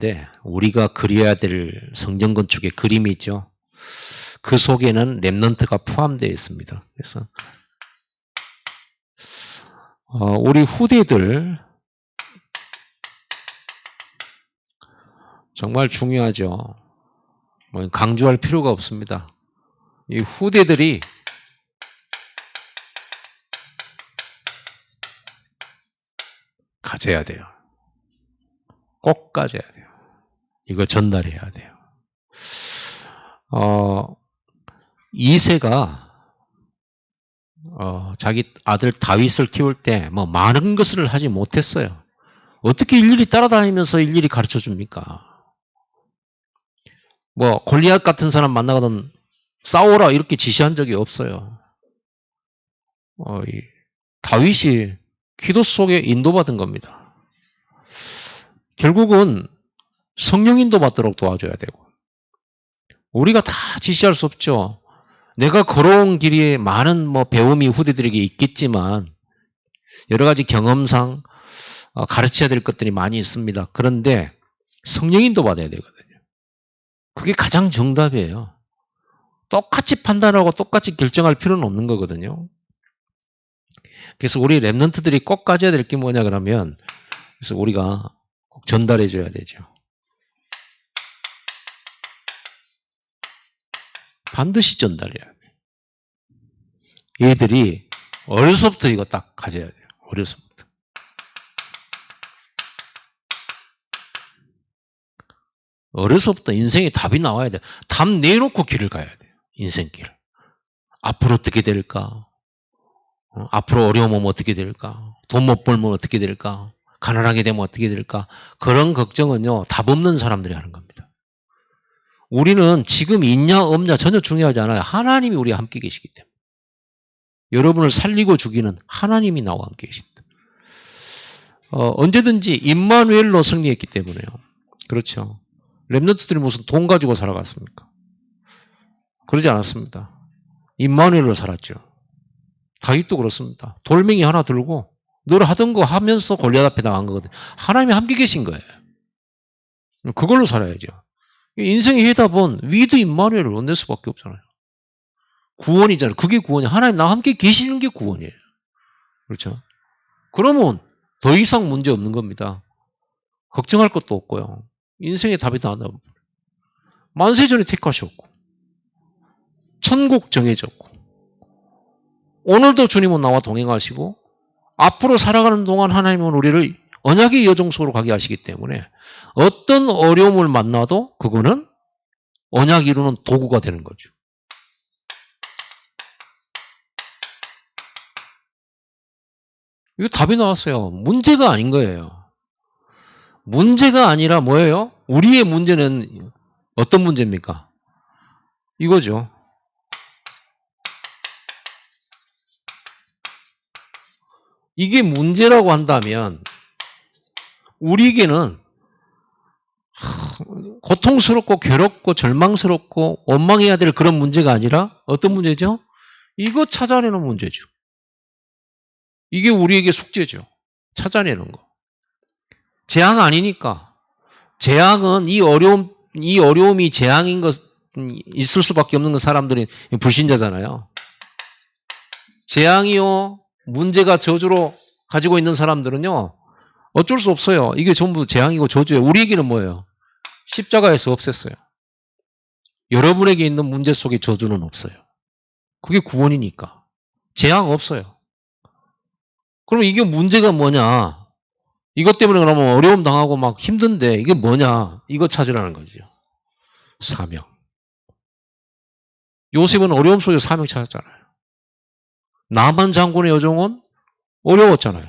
때 우리가 그려야 될 성전 건축의 그림이 있죠. 그 속에는 렘넌트가 포함되어 있습니다. 그래서 우리 후대들 정말 중요하죠. 뭐 강조할 필요가 없습니다. 이 후대들이 가져야 돼요. 꼭 가져야 돼요. 이거 전달해야 돼요. 이새가 자기 아들 다윗을 키울 때 뭐 많은 것을 하지 못했어요. 어떻게 일일이 따라다니면서 일일이 가르쳐 줍니까? 뭐 골리앗 같은 사람 만나거든 싸워라 이렇게 지시한 적이 없어요. 다윗이 기도 속에 인도받은 겁니다. 결국은 성령 인도받도록 도와줘야 되고 우리가 다 지시할 수 없죠. 내가 걸어온 길에 많은 뭐 배움이 후대들에게 있겠지만 여러 가지 경험상 가르쳐야 될 것들이 많이 있습니다. 그런데 성령 인도받아야 되거든요. 그게 가장 정답이에요. 똑같이 판단하고 똑같이 결정할 필요는 없는 거거든요. 그래서 우리 랩런트들이 꼭 가져야 될 게 뭐냐 그러면 그래서 우리가 꼭 전달해 줘야 되죠. 반드시 전달해야 돼요. 얘들이 어려서부터 이거 딱 가져야 돼요. 어려서부터. 어려서부터 인생에 답이 나와야 돼요. 답 내놓고 길을 가야 돼요. 인생길을. 앞으로 어떻게 될까? 앞으로 어려움 오면 어떻게 될까? 돈 못 벌면 어떻게 될까? 가난하게 되면 어떻게 될까? 그런 걱정은요. 답 없는 사람들이 하는 겁니다. 우리는 지금 있냐 없냐 전혀 중요하지 않아요. 하나님이 우리와 함께 계시기 때문에. 여러분을 살리고 죽이는 하나님이 나와 함께 계신다. 언제든지 임마누엘로 승리했기 때문에요. 그렇죠. 렘넌트들이 무슨 돈 가지고 살아갔습니까? 그러지 않았습니다. 임마누엘로 살았죠. 다윗도 그렇습니다. 돌멩이 하나 들고 늘 하던 거 하면서 골리앗 앞에 나간 거거든요. 하나님이 함께 계신 거예요. 그걸로 살아야죠. 인생의 해답은 위드 임마누엘을 얻을 수밖에 없잖아요. 구원이잖아요. 그게 구원이에요. 하나님 나와 함께 계시는 게 구원이에요. 그렇죠? 그러면 더 이상 문제 없는 겁니다. 걱정할 것도 없고요. 인생의 답이 다 나옵니다. 만세전에 택하셨고 천국 정해졌고 오늘도 주님은 나와 동행하시고 앞으로 살아가는 동안 하나님은 우리를 언약의 여정 속으로 가게 하시기 때문에 어떤 어려움을 만나도 그거는 언약 이루는 도구가 되는 거죠. 이거 답이 나왔어요. 문제가 아닌 거예요. 문제가 아니라 뭐예요? 우리의 문제는 어떤 문제입니까? 이거죠. 이게 문제라고 한다면 우리에게는 고통스럽고 괴롭고 절망스럽고 원망해야 될 그런 문제가 아니라 어떤 문제죠? 이거 찾아내는 문제죠. 이게 우리에게 숙제죠. 찾아내는 거. 재앙 아니니까. 재앙은 이 어려움이 재앙인 것, 있을 수밖에 없는 건 사람들이 불신자잖아요. 재앙이요, 문제가 저주로 가지고 있는 사람들은요, 어쩔 수 없어요. 이게 전부 재앙이고 저주예요. 우리에게는 뭐예요? 십자가에서 없앴어요. 여러분에게 있는 문제 속에 저주는 없어요. 그게 구원이니까. 재앙 없어요. 그럼 이게 문제가 뭐냐? 이것 때문에 그러면 어려움 당하고 막 힘든데 이게 뭐냐? 이거 찾으라는 거죠. 사명. 요셉은 어려움 속에서 사명 찾았잖아요. 나만 장군의 여종은 어려웠잖아요.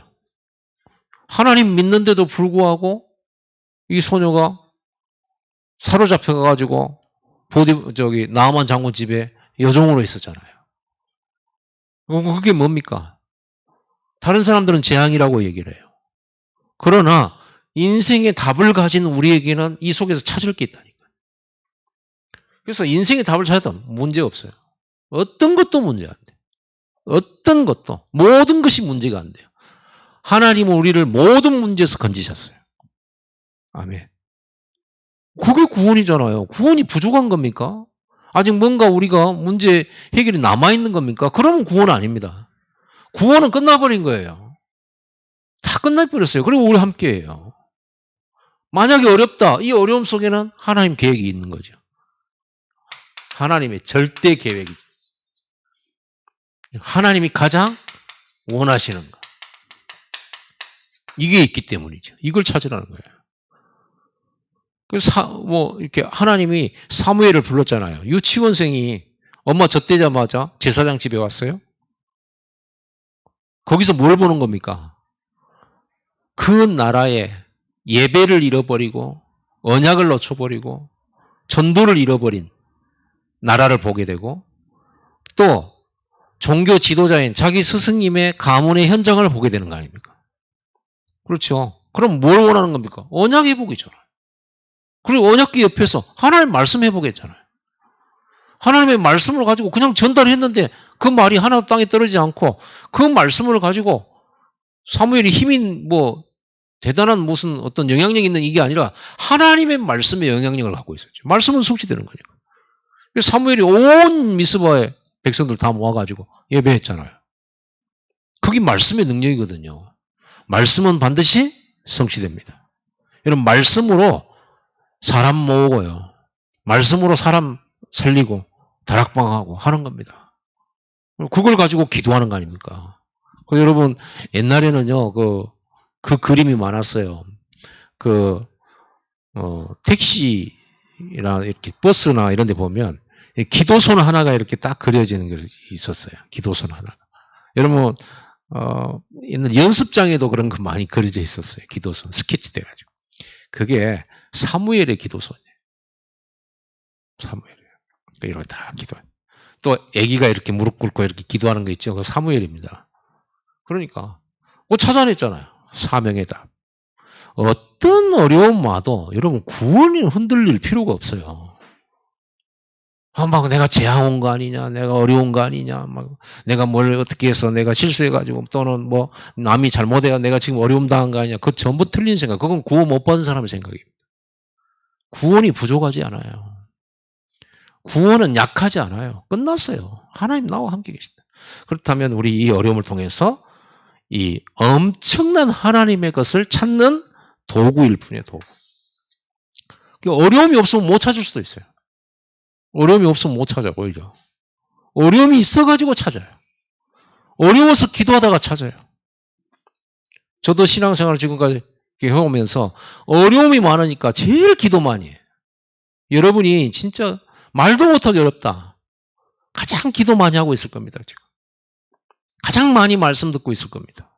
하나님 믿는데도 불구하고 이 소녀가 사로잡혀가지고 나만 장군 집에 여종으로 있었잖아요. 그게 뭡니까? 다른 사람들은 재앙이라고 얘기를 해요. 그러나 인생의 답을 가진 우리에게는 이 속에서 찾을 게 있다니까요. 그래서 인생의 답을 찾아도 문제 없어요. 어떤 것도 문제 안 돼요. 어떤 것도 모든 것이 문제가 안 돼요. 하나님은 우리를 모든 문제에서 건지셨어요. 아멘. 그게 구원이잖아요. 구원이 부족한 겁니까? 아직 뭔가 우리가 문제 해결이 남아있는 겁니까? 그러면 구원 아닙니다. 구원은 끝나버린 거예요. 다 끝나버렸어요. 그리고 우리 함께해요. 만약에 어렵다. 이 어려움 속에는 하나님 계획이 있는 거죠. 하나님의 절대 계획이. 하나님이 가장 원하시는 거. 이게 있기 때문이죠. 이걸 찾으라는 거예요. 그래서 이렇게 하나님이 사무엘을 불렀잖아요. 유치원생이 엄마 젖대자마자 제사장 집에 왔어요. 거기서 뭘 보는 겁니까? 그 나라에 예배를 잃어버리고 언약을 놓쳐버리고 전도를 잃어버린 나라를 보게 되고 또 종교 지도자인 자기 스승님의 가문의 현장을 보게 되는 거 아닙니까? 그렇죠. 그럼 뭘 원하는 겁니까? 언약 회복이잖아요. 그리고 언약궤 옆에서 하나님 말씀 회복했잖아요. 하나님의 말씀을 가지고 그냥 전달했는데 그 말이 하나도 땅에 떨어지지 않고 그 말씀을 가지고 사무엘이 힘인 대단한 무슨 어떤 영향력 있는 이게 아니라 하나님의 말씀의 영향력을 갖고 있었죠. 말씀은 성취되는 거니까. 그래서 사무엘이 온 미스바의 백성들 다 모아가지고 예배했잖아요. 그게 말씀의 능력이거든요. 말씀은 반드시 성취됩니다. 여러분 말씀으로 사람 모으고요. 말씀으로 사람 살리고 다락방하고 하는 겁니다. 그걸 가지고 기도하는 거 아닙니까? 여러분 옛날에는요 그 그림이 많았어요. 택시나 이렇게 버스나 이런 데 보면 기도선 하나가 이렇게 딱 그려지는 게 있었어요. 기도선 하나가. 여러분 옛날 연습장에도 그런 거 많이 그려져 있었어요. 기도선 스케치 돼가지고. 그게 사무엘의 기도선이에요. 사무엘이에요. 이렇게 다 기도해. 또 아기가 이렇게 무릎 꿇고 이렇게 기도하는 거 있죠. 그 사무엘입니다. 그러니까 찾아냈잖아요. 사명의 답. 어떤 어려움 와도 여러분 구원이 흔들릴 필요가 없어요. 막 내가 재앙 온 거 아니냐, 내가 어려운 거 아니냐, 막 내가 뭘 어떻게 해서 내가 실수해가지고 또는 남이 잘못해야 내가 지금 어려움 당한 거 아니냐. 그거 전부 틀린 생각. 그건 구원 못 받은 사람의 생각입니다. 구원이 부족하지 않아요. 구원은 약하지 않아요. 끝났어요. 하나님 나와 함께 계신다. 그렇다면 우리 이 어려움을 통해서 이 엄청난 하나님의 것을 찾는 도구일 뿐이에요. 도구. 어려움이 없으면 못 찾을 수도 있어요. 어려움이 없으면 못 찾아 오히려. 어려움이 있어가지고 찾아요. 어려워서 기도하다가 찾아요. 저도 신앙생활을 지금까지 해오면서 어려움이 많으니까 제일 기도 많이 해요. 여러분이 진짜 말도 못하게 어렵다. 가장 기도 많이 하고 있을 겁니다. 지금. 가장 많이 말씀 듣고 있을 겁니다.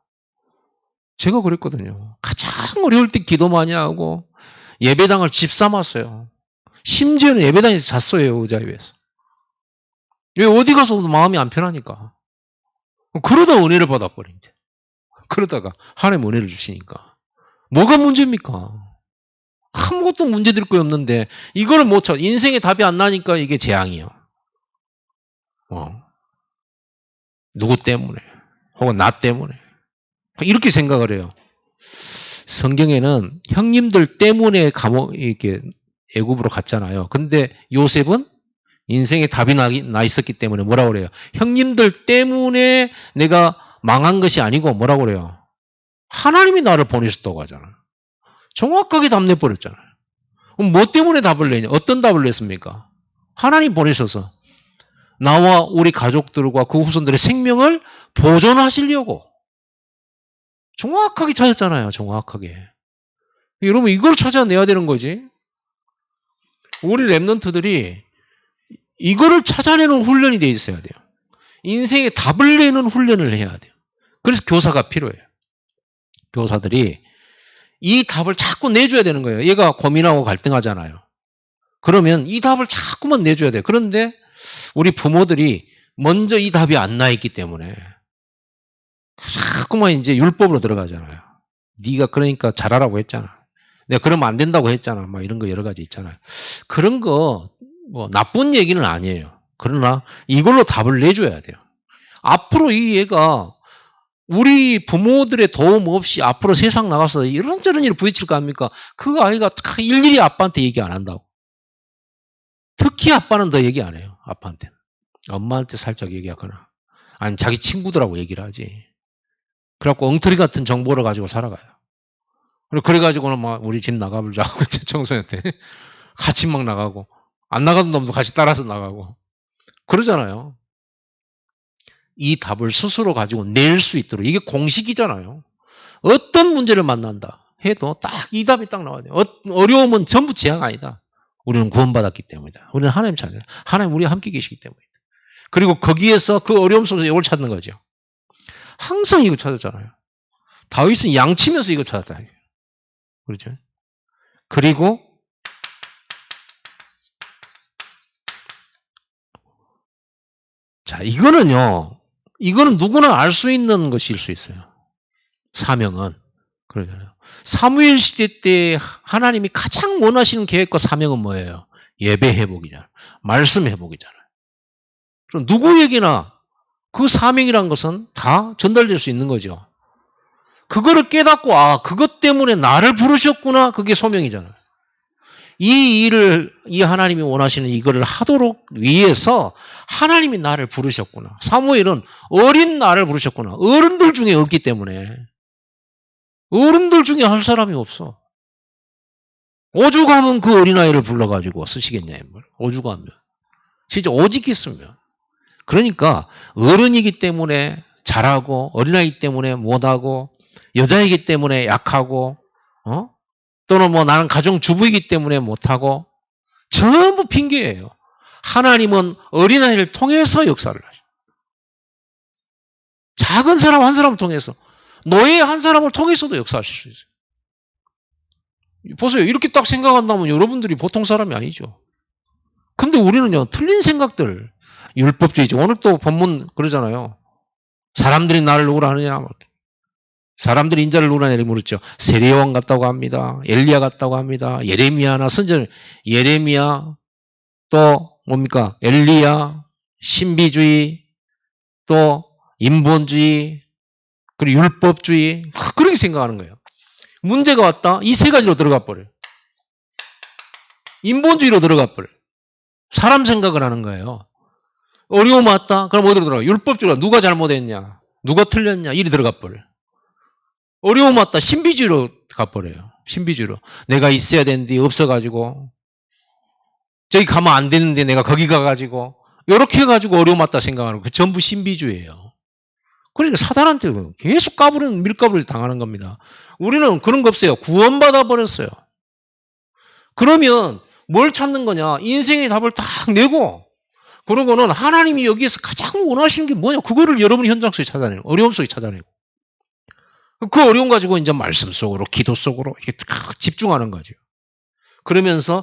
제가 그랬거든요. 가장 어려울 때 기도 많이 하고 예배당을 집 삼았어요. 심지어는 예배당에서 잤어요. 의자 위에서. 왜 어디 가서도 마음이 안 편하니까. 그러다 은혜를 받아버린대. 그러다가 하나님 은혜를 주시니까. 뭐가 문제입니까? 아무것도 문제될 거 없는데 이거를 못 찾아. 인생에 답이 안 나니까 이게 재앙이에요. 누구 때문에 혹은 나 때문에 이렇게 생각을 해요. 성경에는 형님들 때문에 이렇게 애굽으로 갔잖아요. 근데 요셉은 인생에 답이 나 있었기 때문에 뭐라고 그래요? 형님들 때문에 내가 망한 것이 아니고 뭐라고 그래요? 하나님이 나를 보내셨다고 하잖아요. 정확하게 답 내버렸잖아요. 그럼 뭐 때문에 답을 내냐? 어떤 답을 냈습니까? 하나님 보내셔서 나와 우리 가족들과 그 후손들의 생명을 보존하시려고 정확하게 찾았잖아요. 정확하게. 여러분 이걸 찾아내야 되는 거지. 우리 랩런트들이 이거를 찾아내는 훈련이 돼 있어야 돼요. 인생에 답을 내는 훈련을 해야 돼요. 그래서 교사가 필요해요. 교사들이 이 답을 자꾸 내줘야 되는 거예요. 얘가 고민하고 갈등하잖아요. 그러면 이 답을 자꾸만 내줘야 돼요. 그런데 우리 부모들이 먼저 이 답이 안 나 있기 때문에 자꾸만 이제 율법으로 들어가잖아요. 네가 그러니까 잘하라고 했잖아. 내가 그러면 안 된다고 했잖아. 막 이런 거 여러 가지 있잖아요. 그런 거 나쁜 얘기는 아니에요. 그러나 이걸로 답을 내줘야 돼요. 앞으로 이 얘가 우리 부모들의 도움 없이 앞으로 세상 나가서 이런저런 일을 부딪힐 거 아닙니까? 그 아이가 다 일일이 아빠한테 얘기 안 한다고. 특히 아빠는 더 얘기 안 해요. 아빠한테는. 엄마한테 살짝 얘기하거나 아니면 자기 친구들하고 얘기를 하지. 그래갖고 엉터리 같은 정보를 가지고 살아가요. 그래가지고는 막 우리 집 나가보자 하고 청소년한테 같이 막 나가고 안 나가던 놈도 같이 따라서 나가고 그러잖아요. 이 답을 스스로 가지고 낼 수 있도록 이게 공식이잖아요. 어떤 문제를 만난다 해도 딱 이 답이 딱 나와야 돼요. 어려움은 전부 재앙 아니다. 우리는 구원받았기 때문이다. 우리는 하나님 찾아요. 하나님 우리와 함께 계시기 때문이다. 그리고 거기에서 그 어려움 속에서 이걸 찾는 거죠. 항상 이거 찾았잖아요. 다윗은 양치면서 이거 찾았다. 그렇죠? 그리고 자 이거는 누구나 알 수 있는 것일 수 있어요. 사명은 그러잖아요. 사무엘 시대 때 하나님이 가장 원하시는 계획과 사명은 뭐예요? 예배 회복이잖아요. 말씀 회복이잖아요. 그럼 누구에게나 그 사명이란 것은 다 전달될 수 있는 거죠. 그거를 깨닫고 그것 때문에 나를 부르셨구나. 그게 소명이잖아요. 이 일을 이 하나님이 원하시는 이거를 하도록 위해서 하나님이 나를 부르셨구나. 사무엘은 어린 나를 부르셨구나. 어른들 중에 없기 때문에 어른들 중에 할 사람이 없어. 오죽하면 그 어린아이를 불러가지고 쓰시겠냐. 오죽하면. 진짜 오직 있으면. 그러니까 어른이기 때문에 잘하고 어린아이기 때문에 못하고 여자이기 때문에 약하고 또는 뭐 나는 가정주부이기 때문에 못하고 전부 핑계예요. 하나님은 어린아이를 통해서 역사를 하셔. 작은 사람 한 사람을 통해서 노예 한 사람을 통해서도 역사하실 수 있어요. 보세요. 이렇게 딱 생각한다면 여러분들이 보통 사람이 아니죠. 근데 우리는요. 틀린 생각들 율법주의죠. 오늘 또 본문 그러잖아요. 사람들이 나를 누구라 하느냐. 사람들이 인자를 누구라 하느냐 물었죠. 세례요한 같다고 합니다. 엘리야 같다고 합니다. 예레미야나 선지자 예레미야 또 뭡니까? 엘리야 신비주의 또 인본주의 그리고 율법주의 그렇게 생각하는 거예요. 문제가 왔다. 이 세 가지로 들어가 버려요. 인본주의로 들어가 버려요. 사람 생각을 하는 거예요. 어려움 왔다. 그럼 어디로 들어가? 율법주의로 누가 잘못했냐? 누가 틀렸냐? 이리 들어가 버려요. 어려움 왔다. 신비주의로 가버려요. 신비주의로. 내가 있어야 되는데 없어가지고 저기 가면 안 되는데 내가 거기 가가지고 이렇게 해가지고 어려움 왔다 생각하는 거. 그 전부 신비주의예요. 그러니까 사단한테 계속 까부리는 밀가부리를 당하는 겁니다. 우리는 그런 거 없어요. 구원받아 버렸어요. 그러면 뭘 찾는 거냐? 인생의 답을 딱 내고 그러고는 하나님이 여기에서 가장 원하시는 게 뭐냐? 그거를 여러분이 현장 속에 찾아내고 어려움 속에 찾아내고 그 어려움 가지고 이제 말씀 속으로 기도 속으로 이렇게 딱 집중하는 거죠. 그러면서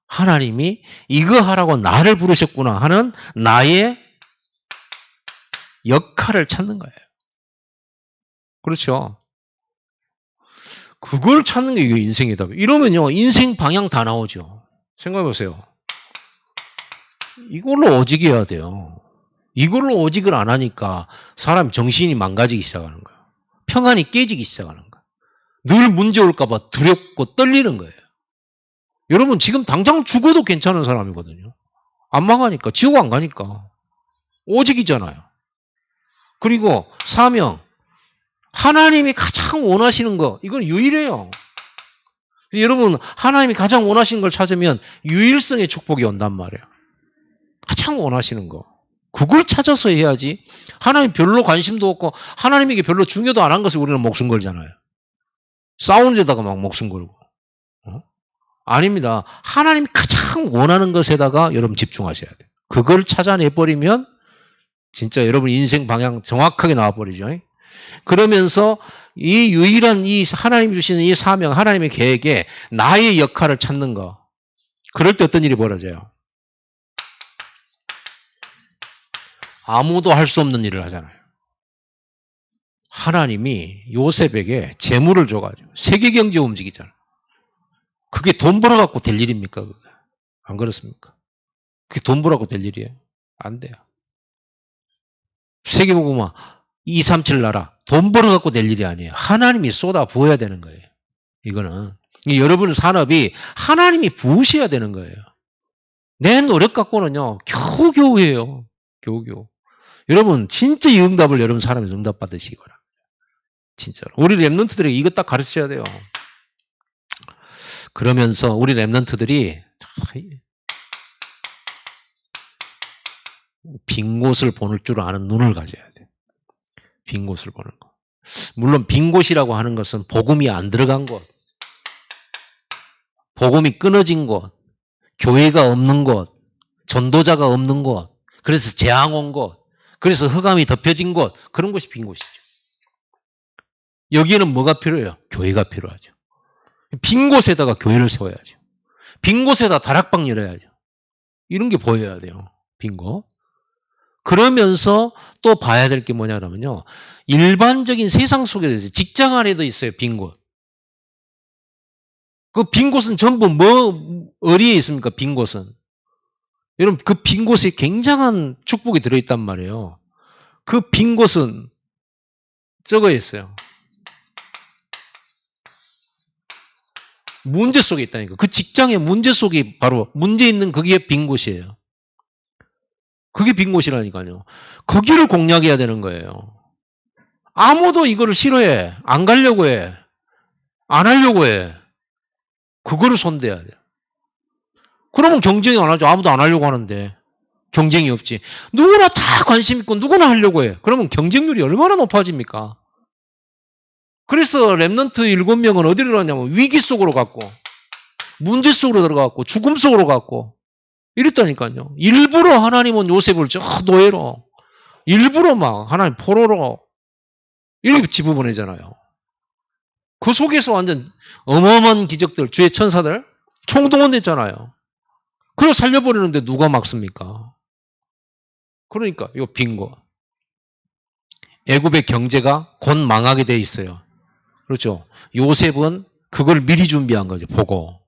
하나님이 이거 하라고 나를 부르셨구나 하는 나의 역할을 찾는 거예요. 그렇죠. 그걸 찾는 게 이게 인생의 답이에요. 이러면요. 인생 방향 다 나오죠. 생각해 보세요. 이걸로 오직해야 돼요. 이걸로 오직을 안 하니까 사람 정신이 망가지기 시작하는 거예요. 평안이 깨지기 시작하는 거예요. 늘 문제 올까 봐 두렵고 떨리는 거예요. 여러분 지금 당장 죽어도 괜찮은 사람이거든요. 안 망하니까 지옥 안 가니까 오직이잖아요. 그리고 사명 하나님이 가장 원하시는 거 이건 유일해요. 여러분 하나님이 가장 원하시는 걸 찾으면 유일성의 축복이 온단 말이에요. 가장 원하시는 거 그걸 찾아서 해야지. 하나님 별로 관심도 없고 하나님에게 별로 중요도 안 한 것을 우리는 목숨 걸잖아요. 싸우는 데다가 막 목숨 걸고. 아닙니다. 하나님이 가장 원하는 것에다가 여러분 집중하셔야 돼요. 그걸 찾아내버리면 진짜 여러분 인생 방향 정확하게 나와버리죠. 그러면서 이 유일한 이 하나님 주시는 이 사명, 하나님의 계획에 나의 역할을 찾는 거. 그럴 때 어떤 일이 벌어져요? 아무도 할 수 없는 일을 하잖아요. 하나님이 요셉에게 재물을 줘가지고 세계 경제 움직이잖아요. 그게 돈 벌어갖고 될 일입니까? 그게? 안 그렇습니까? 그게 돈 벌어갖고 될 일이에요? 안 돼요. 세계복음화 237 나라. 돈 벌어갖고 될 일이 아니에요. 하나님이 쏟아 부어야 되는 거예요. 이거는. 여러분 산업이 하나님이 부으셔야 되는 거예요. 내 노력 갖고는요, 겨우겨우해요. 겨우겨우. 여러분, 진짜 이 응답을 여러분 사람에서 응답 받으시기 바랍니다. 진짜로. 우리 랩런트들에게 이거 딱 가르쳐야 돼요. 그러면서 우리 랩런트들이 빈 곳을 보는 줄 아는 눈을 가져야 돼. 빈 곳을 보는 거. 물론 빈 곳이라고 하는 것은 복음이 안 들어간 곳, 복음이 끊어진 곳, 교회가 없는 곳, 전도자가 없는 곳, 그래서 재앙 온 곳, 그래서 흑암이 덮여진 곳, 그런 곳이 빈 곳이죠. 여기에는 뭐가 필요해요? 교회가 필요하죠. 빈 곳에다가 교회를 세워야죠. 빈 곳에다 다락방 열어야죠. 이런 게 보여야 돼요. 빈 곳. 그러면서 또 봐야 될 게 뭐냐 그러면요. 일반적인 세상 속에서 있어요. 직장 안에도 있어요. 빈 곳. 그 빈 곳은 전부 어디에 있습니까? 빈 곳은. 여러분 그 빈 곳에 굉장한 축복이 들어있단 말이에요. 그 빈 곳은 적어 있어요. 문제 속에 있다니까. 그 직장의 문제 속이 바로 문제 있는 그게 빈 곳이에요. 그게 빈 곳이라니까요. 거기를 공략해야 되는 거예요. 아무도 이거를 싫어해. 안 가려고 해. 안 하려고 해. 그거를 손대야 돼요. 그러면 경쟁이 안 하죠. 아무도 안 하려고 하는데. 경쟁이 없지. 누구나 다 관심 있고 누구나 하려고 해. 그러면 경쟁률이 얼마나 높아집니까? 그래서 랩넌트 7명은 어디로 들어갔냐면 위기 속으로 갔고 문제 속으로 들어갔고 죽음 속으로 갔고 이랬다니까요. 일부러 하나님은 요셉을 저 노예로 일부러 막 하나님 포로로 이렇게 집어보내잖아요. 그 속에서 완전 어마어마한 기적들 주의 천사들 총동원됐잖아요. 그걸 살려버리는데 누가 막습니까? 그러니까 이거 빈거. 애굽의 경제가 곧 망하게 돼 있어요. 그렇죠. 요셉은 그걸 미리 준비한 거죠. 보고.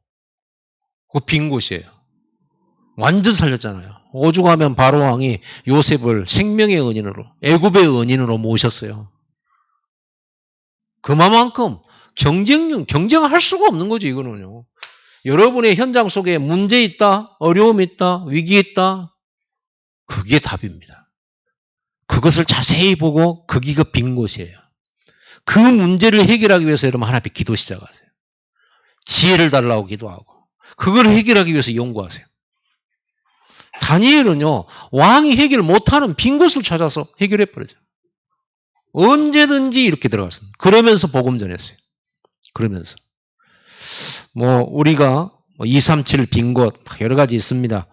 그 빈 곳이에요. 완전 살렸잖아요. 오죽하면 바로왕이 요셉을 생명의 은인으로 애굽의 은인으로 모셨어요. 그만큼 경쟁할 수가 없는 거죠. 이거는요. 여러분의 현장 속에 문제 있다, 어려움 있다, 위기 있다. 그게 답입니다. 그것을 자세히 보고 거기가 빈 곳이에요. 그 문제를 해결하기 위해서 여러분 하나님께 기도 시작하세요. 지혜를 달라고 기도하고 그걸 해결하기 위해서 연구하세요. 다니엘은요. 왕이 해결 못하는 빈 곳을 찾아서 해결해버리죠. 언제든지 이렇게 들어갔습니다. 그러면서 복음 전했어요. 그러면서 우리가 237 빈 곳 여러 가지 있습니다.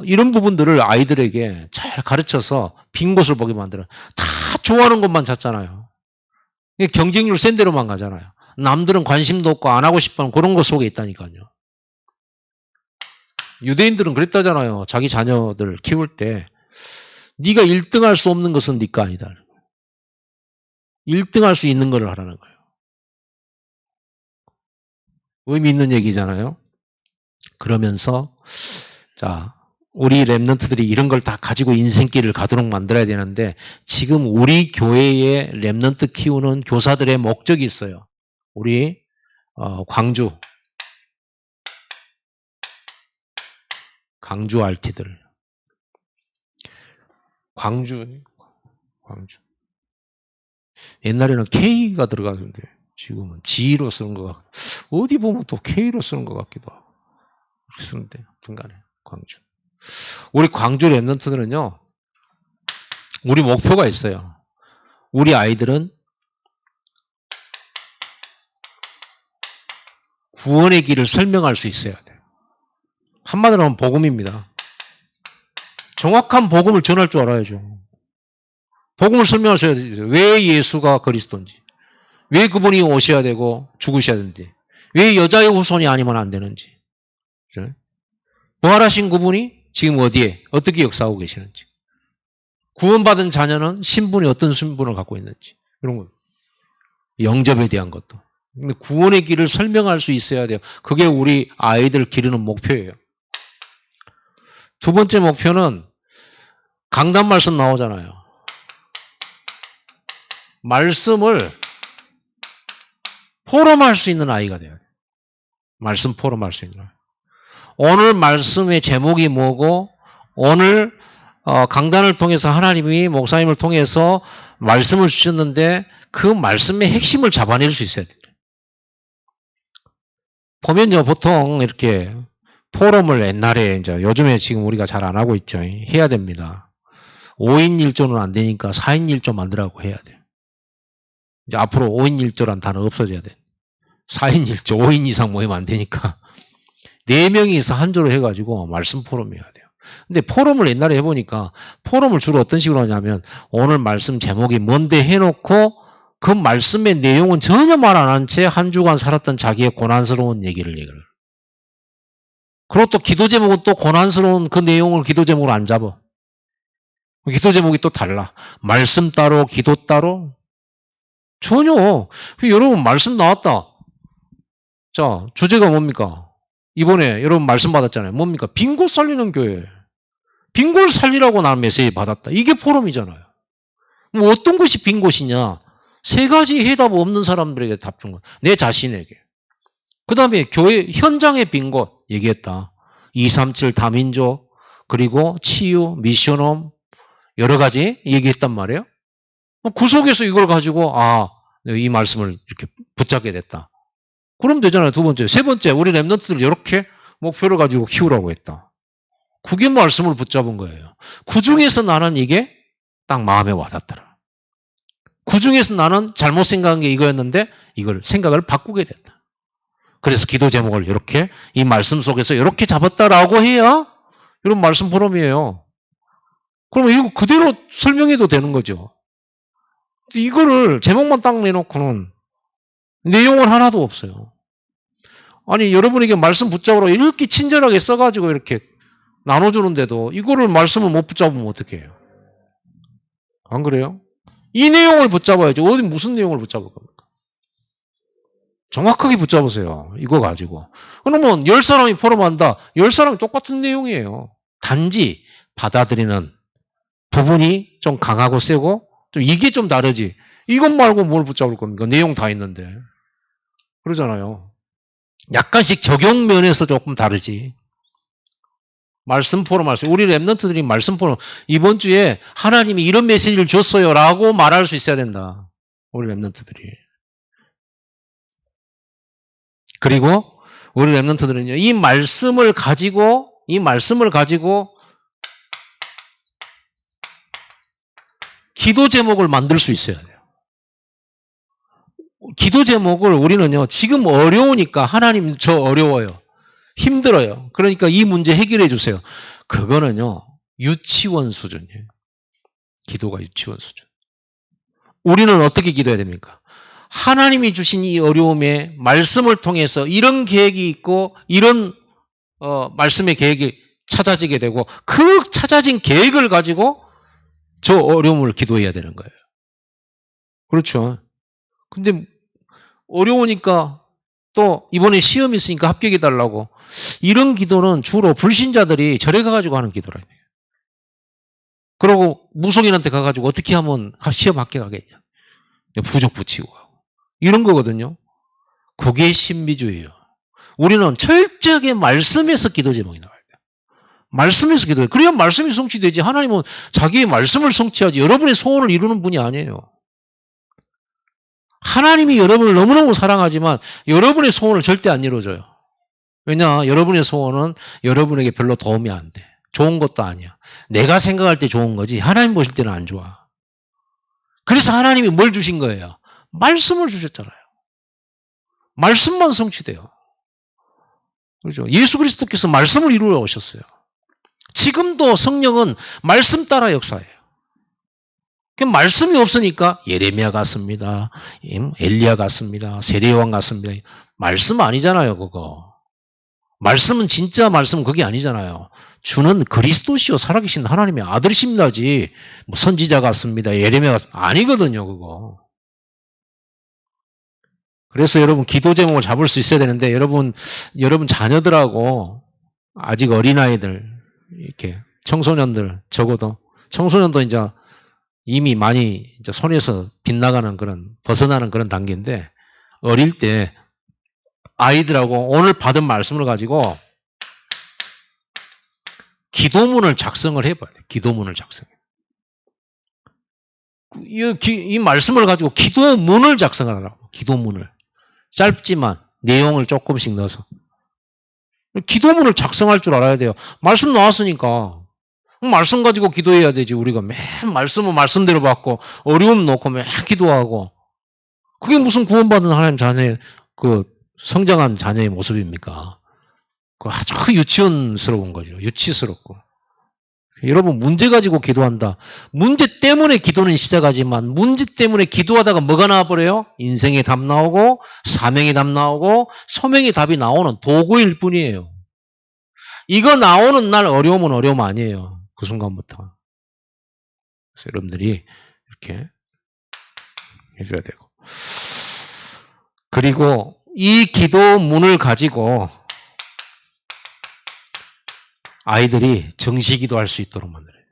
이런 부분들을 아이들에게 잘 가르쳐서 빈 곳을 보게 만들어요. 다 좋아하는 것만 찾잖아요. 경쟁률 센 데로만 가잖아요. 남들은 관심도 없고 안 하고 싶어하는 그런 것 속에 있다니까요. 유대인들은 그랬다잖아요. 자기 자녀들 키울 때 네가 1등할 수 없는 것은 네 거 아니다. 1등할 수 있는 걸 하라는 거예요. 의미 있는 얘기잖아요. 그러면서 자 우리 랩런트들이 이런 걸 다 가지고 인생길을 가도록 만들어야 되는데 지금 우리 교회의 랩런트 키우는 교사들의 목적이 있어요. 우리 광주 RT들 광주 옛날에는 K가 들어가는데 지금은 G로 쓰는 것 같고 어디 보면 또 K로 쓰는 것 같기도 하고 그렇게 쓰는데 중간에 광주 우리 광주 랩런트들은요 우리 목표가 있어요. 우리 아이들은 구원의 길을 설명할 수 있어야 돼요. 한마디로 하면 복음입니다. 정확한 복음을 전할 줄 알아야죠. 복음을 설명하셔야 되죠. 왜 예수가 그리스도인지, 왜 그분이 오셔야 되고 죽으셔야 되는지, 왜 여자의 후손이 아니면 안 되는지, 부활하신 그분이 지금 어디에 어떻게 역사하고 계시는지, 구원받은 자녀는 신분이 어떤 신분을 갖고 있는지 이런 거, 영접에 대한 것도. 근데 구원의 길을 설명할 수 있어야 돼요. 그게 우리 아이들 기르는 목표예요. 두 번째 목표는 강단 말씀 나오잖아요. 말씀을 포럼할 수 있는 아이가 돼야 돼. 말씀 포럼할 수 있는 아이. 오늘 말씀의 제목이 뭐고 오늘 강단을 통해서 하나님이 목사님을 통해서 말씀을 주셨는데 그 말씀의 핵심을 잡아낼 수 있어야 돼. 보면요, 보통 이렇게 포럼을 옛날에 이제 요즘에 지금 우리가 잘 안 하고 있죠. 해야 됩니다. 5인 1조는 안 되니까 4인 1조 만들라고 해야 돼. 이제 앞으로 5인 1조란 단어 없어져야 돼. 4인 1조, 5인 이상 모이면 안 되니까 4명이서 한 조로 해가지고 말씀 포럼 해야 돼요. 근데 포럼을 옛날에 해보니까 포럼을 주로 어떤 식으로 하냐면 오늘 말씀 제목이 뭔데 해놓고 그 말씀의 내용은 전혀 말 안 한 채 한 주간 살았던 자기의 고난스러운 얘기를. 그리고 또 기도 제목은 또 고난스러운 그 내용을 기도 제목으로 안 잡아. 기도 제목이 또 달라. 말씀 따로 기도 따로? 전혀. 여러분 말씀 나왔다. 자, 주제가 뭡니까? 이번에 여러분 말씀 받았잖아요. 뭡니까? 빈곳 살리는 교회. 빈곳 살리라고 나는 메시지 받았다. 이게 포럼이잖아요. 뭐 어떤 것이 빈곳이냐? 3가지 해답 없는 사람들에게 답 준 거. 내 자신에게. 그 다음에 교회 현장의 빈곳 얘기했다. 237 다민족 그리고 치유, 미션홈 여러 가지 얘기했단 말이에요. 그 속에서 이걸 가지고 이 말씀을 이렇게 붙잡게 됐다. 그럼 되잖아요. 2번째. 3번째 우리 랩런트들 이렇게 목표를 가지고 키우라고 했다. 그게 말씀을 붙잡은 거예요. 그 중에서 나는 이게 딱 마음에 와닿더라. 그 중에서 나는 잘못 생각한 게 이거였는데 이걸 생각을 바꾸게 됐다. 그래서 기도 제목을 이렇게 이 말씀 속에서 이렇게 잡았다라고 해야 이런 말씀 포럼이에요. 그러면 이거 그대로 설명해도 되는 거죠. 이거를 제목만 딱 내놓고는 내용은 하나도 없어요. 아니 여러분에게 말씀 붙잡으라고 이렇게 친절하게 써가지고 이렇게 나눠주는데도 이거를 말씀을 못 붙잡으면 어떻게 해요? 안 그래요? 이 내용을 붙잡아야지. 어디 무슨 내용을 붙잡을 겁니까? 정확하게 붙잡으세요. 이거 가지고. 그러면 10사람이 포럼한다. 10사람이 똑같은 내용이에요. 단지 받아들이는 부분이 좀 강하고 세고 좀 이게 좀 다르지. 이것 말고 뭘 붙잡을 겁니까? 내용 다 있는데. 그러잖아요. 약간씩 적용 면에서 조금 다르지. 말씀 포럼 말씀. 우리 랩런트들이 말씀 포럼 이번 주에 하나님이 이런 메시지를 줬어요 라고 말할 수 있어야 된다. 우리 랩런트들이. 그리고 우리 랩런트들은요. 이 말씀을 가지고 기도 제목을 만들 수 있어야 돼요. 기도 제목을 우리는요. 지금 어려우니까 하나님 저 어려워요. 힘들어요. 그러니까 이 문제 해결해 주세요. 그거는요. 유치원 수준이에요. 기도가 유치원 수준. 우리는 어떻게 기도해야 됩니까? 하나님이 주신 이 어려움에 말씀을 통해서 이런 계획이 있고 이런 말씀의 계획이 찾아지게 되고 그 찾아진 계획을 가지고 저 어려움을 기도해야 되는 거예요. 그렇죠. 근데 어려우니까 또 이번에 시험이 있으니까 합격해달라고 이런 기도는 주로 불신자들이 절에 가가지고 하는 기도라. 그러고 무속인한테 가가지고 어떻게 하면 시험 합격하겠냐. 부적 붙이고 하고. 이런 거거든요. 그게 신비주의예요. 우리는 철저하게 말씀에서 기도 제목이 나와야 돼요. 말씀에서 기도해요. 그래야 말씀이 성취되지. 하나님은 자기의 말씀을 성취하지 여러분의 소원을 이루는 분이 아니에요. 하나님이 여러분을 너무너무 사랑하지만 여러분의 소원을 절대 안 이루어줘요. 왜냐? 여러분의 소원은 여러분에게 별로 도움이 안 돼. 좋은 것도 아니야. 내가 생각할 때 좋은 거지 하나님 보실 때는 안 좋아. 그래서 하나님이 뭘 주신 거예요? 말씀을 주셨잖아요. 말씀만 성취돼요. 그렇죠? 예수 그리스도께서 말씀을 이루어 오셨어요. 지금도 성령은 말씀 따라 역사해요. 말씀이 없으니까 예레미야 같습니다. 엘리야 같습니다. 세례요한 같습니다. 말씀 아니잖아요, 그거. 말씀은 진짜 말씀 그게 아니잖아요. 주는 그리스도시요 살아계신 하나님의 아들이십니다지. 뭐 선지자 같습니다. 예레미야 같습니다. 아니거든요, 그거. 그래서 여러분 기도 제목을 잡을 수 있어야 되는데 여러분 자녀들하고 아직 어린아이들 이렇게 청소년들 적어도 청소년도 이제 이미 많이 이제 손에서 빗나가는 그런, 벗어나는 그런 단계인데, 어릴 때 아이들하고 오늘 받은 말씀을 가지고 기도문을 작성을 해봐야 돼. 기도문을 작성해. 이 말씀을 가지고 기도문을 작성하라고. 기도문을. 짧지만 내용을 조금씩 넣어서. 기도문을 작성할 줄 알아야 돼요. 말씀 나왔으니까. 말씀 가지고 기도해야 되지. 우리가 맨 말씀은 말씀대로 받고 어려움 놓고 맨 기도하고. 그게 무슨 구원받은 하나님 자녀의 그 성장한 자녀의 모습입니까? 그 아주 유치원스러운 거죠. 유치스럽고. 여러분 문제 가지고 기도한다. 문제 때문에 기도는 시작하지만 문제 때문에 기도하다가 뭐가 나와버려요? 인생의 답 나오고 사명의 답 나오고 소명의 답이 나오는 도구일 뿐이에요. 이거 나오는 날 어려움은 어려움 아니에요. 그 순간부터. 그래서 여러분들이 이렇게 해줘야 되고. 그리고 이 기도문을 가지고 아이들이 정시기도 할 수 있도록 만들어요.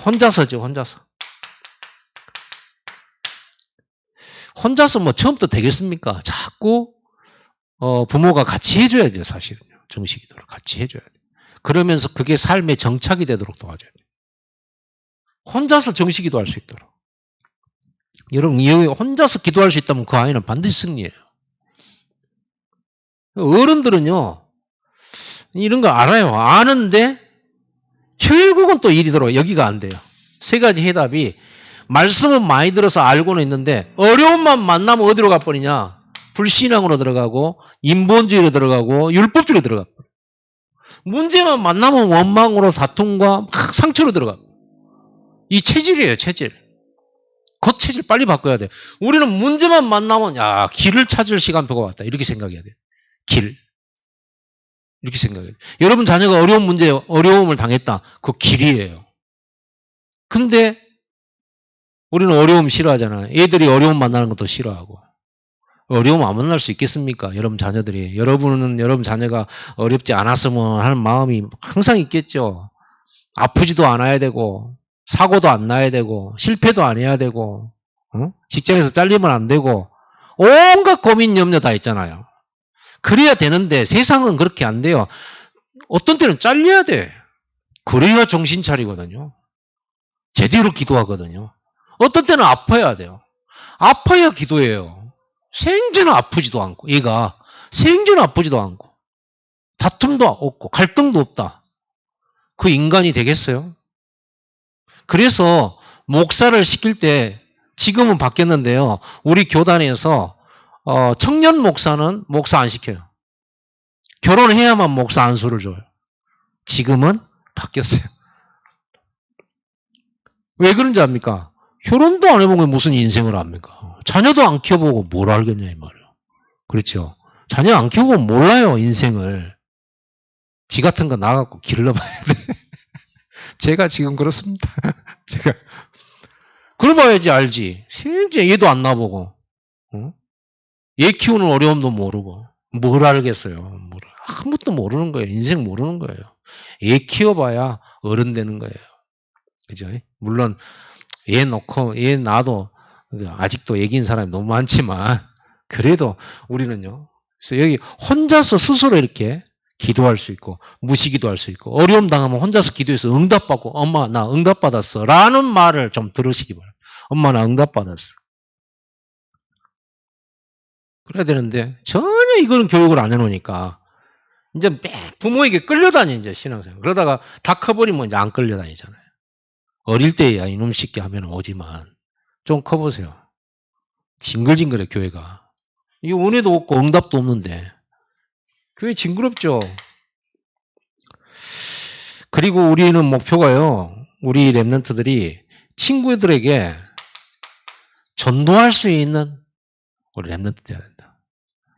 혼자서죠, 혼자서. 혼자서 뭐 처음부터 되겠습니까? 자꾸 부모가 같이 해줘야죠, 사실은요. 정시기도를 같이 해줘야 돼요. 그러면서 그게 삶의 정착이 되도록 도와줘야 돼요. 혼자서 정시기도 할 수 있도록. 여러분, 혼자서 기도할 수 있다면 그 아이는 반드시 승리해요. 어른들은요, 이런 거 알아요. 아는데, 결국은 또 일이 들어요. 여기가 안 돼요. 세 가지 해답이, 말씀은 많이 들어서 알고는 있는데, 어려움만 만나면 어디로 가버리냐? 불신앙으로 들어가고, 인본주의로 들어가고, 율법주의로 들어가고. 문제만 만나면 원망으로 사통과 막 상처로 들어가고. 이 체질이에요, 체질. 그 체질 빨리 바꿔야 돼. 우리는 문제만 만나면, 야, 길을 찾을 시간표가 왔다. 이렇게 생각해야 돼. 길. 이렇게 생각해요. 여러분 자녀가 어려운 문제, 어려움을 당했다. 그 길이에요. 근데 우리는 어려움 싫어하잖아요. 애들이 어려움 만나는 것도 싫어하고. 어려움 안 만날 수 있겠습니까? 여러분 자녀들이. 여러분은 여러분 자녀가 어렵지 않았으면 하는 마음이 항상 있겠죠. 아프지도 않아야 되고, 사고도 안 나야 되고, 실패도 안 해야 되고, 직장에서 잘리면 안 되고, 온갖 고민 염려 다 있잖아요. 그래야 되는데 세상은 그렇게 안 돼요. 어떤 때는 잘려야 돼. 그래야 정신 차리거든요. 제대로 기도하거든요. 어떤 때는 아파야 돼요. 아파야 기도해요. 생전은 아프지도 않고 얘가 생전은 아프지도 않고 다툼도 없고 갈등도 없다. 그 인간이 되겠어요? 그래서 목사를 시킬 때 지금은 바뀌었는데요. 우리 교단에서 청년 목사는 목사 안 시켜요. 결혼해야만 목사 안수를 줘요. 지금은 바뀌었어요. 왜 그런지 압니까? 결혼도 안 해보고 무슨 인생을 압니까? 자녀도 안 키워보고 뭘 알겠냐 이 말이에요. 그렇죠. 자녀 안 키워보면 몰라요 인생을. 지 같은 거 나가고 길러봐야 돼. 제가 지금 그렇습니다. 제가 그래봐야지 알지. 실제 얘도 안 나보고 얘 키우는 어려움도 모르고 뭘 알겠어요. 아무것도 모르는 거예요. 인생 모르는 거예요. 얘 키워봐야 어른 되는 거예요. 그죠? 물론 얘 놓고 얘 놔도 아직도 얘기인 사람이 너무 많지만 그래도 우리는요. 그래서 여기 혼자서 스스로 이렇게 기도할 수 있고 무시기도 할 수 있고 어려움 당하면 혼자서 기도해서 응답받고 엄마 나 응답받았어 라는 말을 좀 들으시기 바랍니다. 엄마 나 응답받았어. 그래야 되는데 전혀 이거는 교육을 안 해놓으니까 이제 부모에게 끌려다니 이제 신앙생활. 그러다가 다 커버리면 이제 안 끌려다니잖아요. 어릴 때야 이놈 쉽게 하면 오지만 좀 커보세요. 징글징글해 교회가. 이게 은혜도 없고 응답도 없는데 교회 징그럽죠. 그리고 우리는 목표가요. 우리 랩런트들이 친구들에게 전도할 수 있는 우리 랩런트 돼야 된다.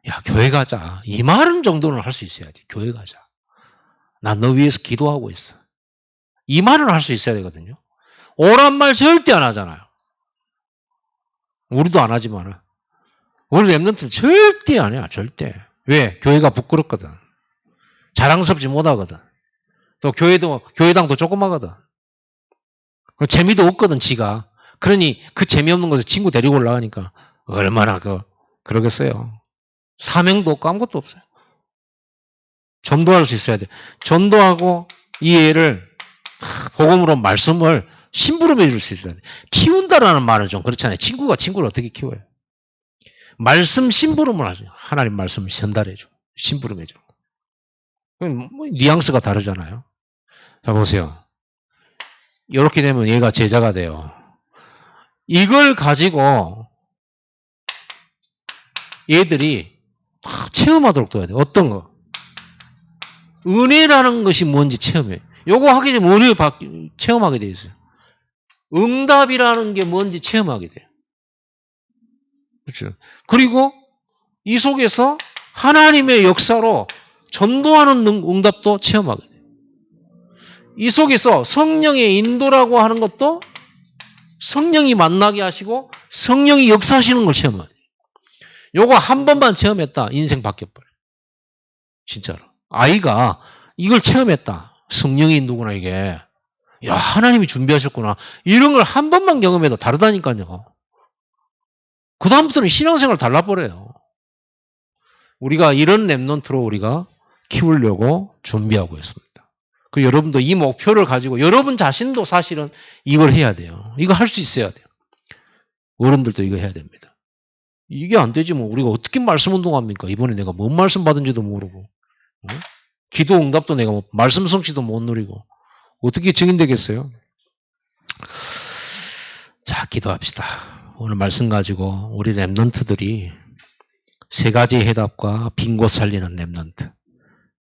야 교회 가자. 이 말은 정도는 할 수 있어야지. 교회 가자. 난 너 위해서 기도하고 있어. 이 말은 할 수 있어야 되거든요. 오란 말 절대 안 하잖아요. 우리도 안 하지만 우리 랩런트는 절대 안 해요. 절대. 왜? 교회가 부끄럽거든. 자랑스럽지 못하거든. 또 교회당도 조그마거든. 재미도 없거든 지가. 그러니 그 재미없는 곳에 친구 데리고 올라가니까 얼마나 그러겠어요. 사명도 없고 아무것도 없어요. 전도할 수 있어야 돼. 전도하고 이 애를 복음으로 말씀을 심부름해 줄 수 있어야 돼. 키운다라는 말은 좀 그렇잖아요. 친구가 친구를 어떻게 키워요? 말씀 심부름을 하죠. 하나님 말씀을 전달해 줘. 심부름해 줘. 뭐 뉘앙스가 다르잖아요. 자, 보세요. 이렇게 되면 얘가 제자가 돼요. 이걸 가지고 얘들이 체험하도록 둬야 돼요. 어떤 거? 은혜라는 것이 뭔지 체험해. 요거 하게 되면 은혜 체험하게 돼 있어요. 응답이라는 게 뭔지 체험하게 돼요. 그렇죠. 그리고 이 속에서 하나님의 역사로 전도하는 응답도 체험하게 돼요. 이 속에서 성령의 인도라고 하는 것도 성령이 만나게 하시고 성령이 역사하시는 걸 체험하게 돼요. 요거 한 번만 체험했다. 인생 바뀌어버려요. 진짜로. 아이가 이걸 체험했다. 성령이 인도구나 이게. 야, 하나님이 준비하셨구나. 이런 걸 한 번만 경험해도 다르다니까요. 그 다음부터는 신앙생활 달라버려요. 우리가 이런 랩넌트로 우리가 키우려고 준비하고 있습니다. 그 여러분도 이 목표를 가지고 여러분 자신도 사실은 이걸 해야 돼요. 이거 할 수 있어야 돼요. 어른들도 이거 해야 됩니다. 이게 안 되지 뭐 우리가 어떻게 말씀 운동합니까? 이번에 내가 뭔 말씀 받은지도 모르고 기도 응답도 내가 뭐 말씀 성취도 못 누리고 어떻게 증인되겠어요? 자, 기도합시다. 오늘 말씀 가지고 우리 랩넌트들이 세 가지 해답과 빈 곳 살리는 랩넌트,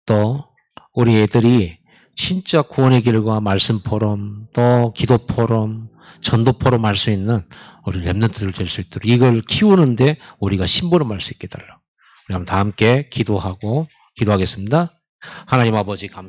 또 우리 애들이 진짜 구원의 길과 말씀 포럼, 또 기도 포럼, 전도 포럼 할 수 있는 우리 랩넌트들 될 수 있도록 이걸 키우는데 우리가 심부름 할 수 있게 해달라고. 우리 한번 다 함께 기도하겠습니다. 하나님 아버지 감사합니다.